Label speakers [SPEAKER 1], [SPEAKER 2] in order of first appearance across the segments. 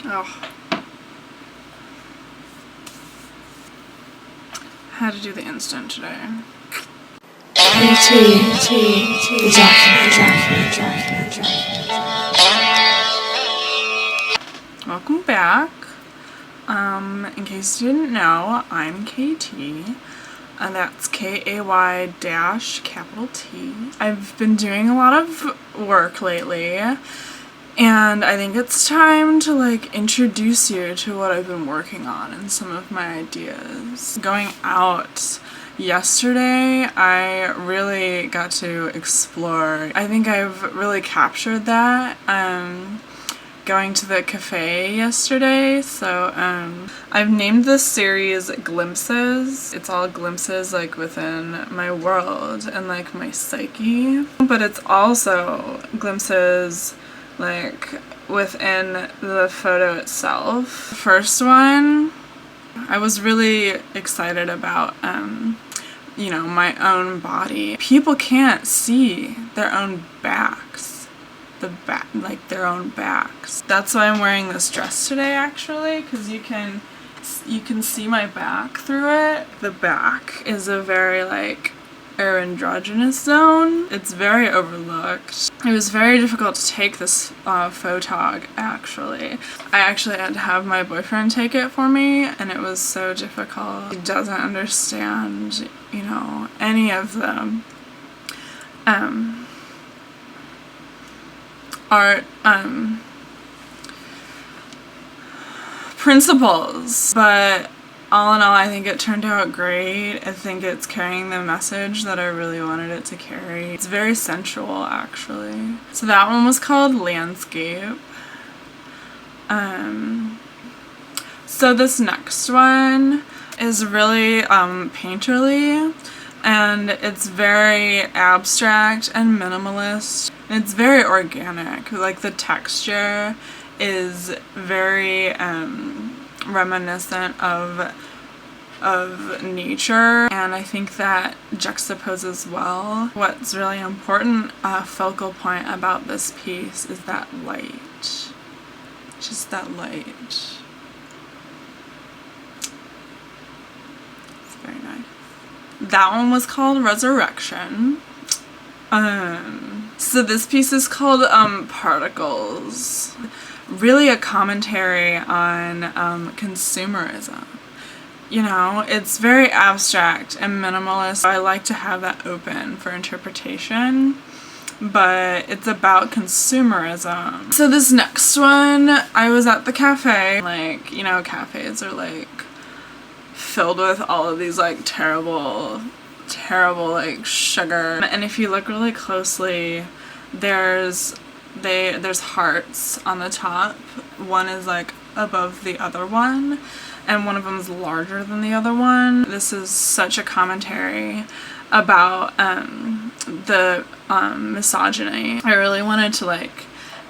[SPEAKER 1] Oh. Had to do the instant today. Welcome back. In case you didn't know, I'm KT, and that's KAY-T. I've been doing a lot of work lately, and I think it's time to introduce you to what I've been working on and some of my ideas. Going out yesterday, I really got to explore. I think I've really captured that. Going to the cafe yesterday, so I've named this series Glimpses. It's all glimpses within my world and my psyche, but it's also glimpses within the photo itself. First one, I was really excited about my own body. People can't see their own backs. Their own backs. That's why I'm wearing this dress today, actually, because you can see my back through it. The back is a very androgynous zone. It's very overlooked. It was very difficult to take this photog, actually. I actually had to have my boyfriend take it for me, and it was so difficult. He doesn't understand, any of them. Art principles, but all in all, I think it turned out great. I think it's carrying the message that I really wanted it to carry. It's very sensual, actually. So that one was called Landscape. So this next one is really painterly, and it's very abstract and minimalist. It's very organic. The texture is very reminiscent of nature, and I think that juxtaposes well. What's really important, focal point about this piece is that light. Just that light. It's very nice. That one was called Resurrection. So this piece is called Particles. Really a commentary on consumerism. It's very abstract and minimalist. I like to have that open for interpretation, but it's about consumerism. So this next one, I was at the cafe. Cafes are filled with all of these terrible sugar, and if you look really closely, there's hearts on the top. One is above the other one, and one of them is larger than the other one. This is such a commentary about the misogyny. I really wanted to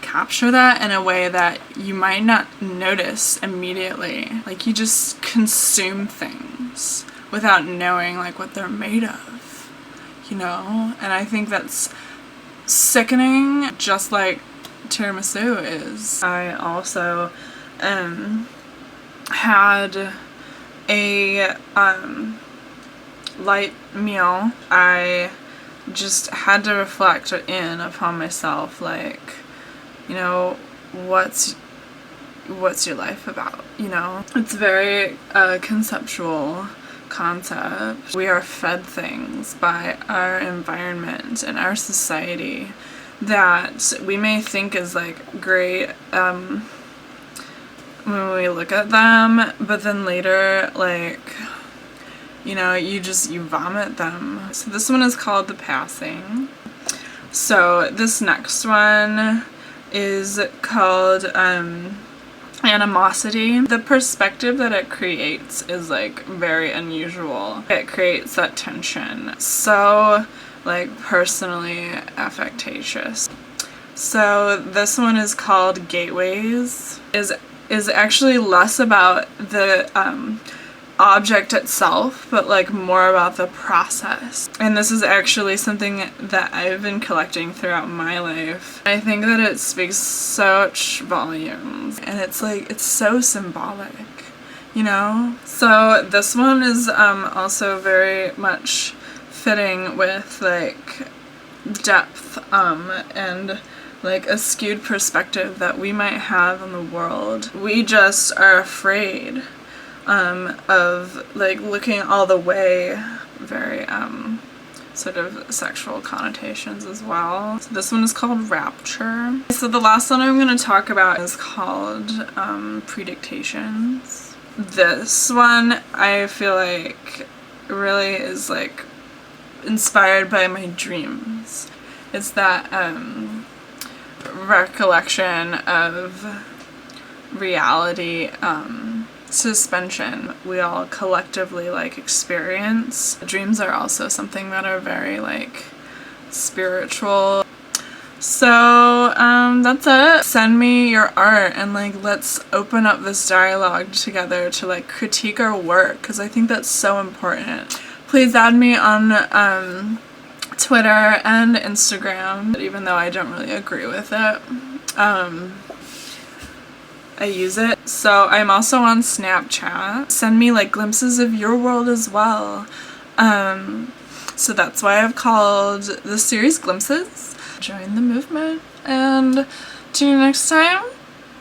[SPEAKER 1] capture that in a way that you might not notice immediately. You just consume things without knowing what they're made of, and I think that's sickening, just like tiramisu is. I also had a light meal. I just had to reflect in upon myself, what's your life about, It's very conceptual concept. We are fed things by our environment and our society that we may think is great when we look at them, but then later you vomit them. So this one is called The Passing. So this next one is called Animosity. The perspective that it creates is very unusual. It creates that tension. So personally affectatious. So this one is called Gateways. Is actually less about the object itself, but like more about the process. And this is actually something that I've been collecting throughout my life. I think that it speaks such volumes, and it's like, it's so symbolic, you know? So this one is also very much fitting with like depth and like a skewed perspective that we might have on the world. We just are afraid of like looking all the way, very sort of sexual connotations as well. So this one is called Rapture. So the last one I'm going to talk about is called Predictations. This one I feel like really is like inspired by my dreams. It's that recollection of reality suspension we all collectively like experience. Dreams are also something that are very like spiritual. So that's it. Send me your art and like let's open up this dialogue together to like critique our work, because I think that's so important. Please add me on Twitter and Instagram, even though I don't really agree with it. I use it. So I'm also on Snapchat. Send me like glimpses of your world as well. So that's why I've called the series Glimpses. Join the movement, and tune in next time.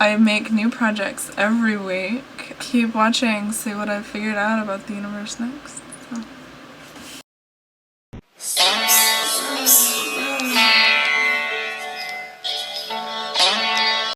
[SPEAKER 1] I make new projects every week. Keep watching, see what I've figured out about the universe next.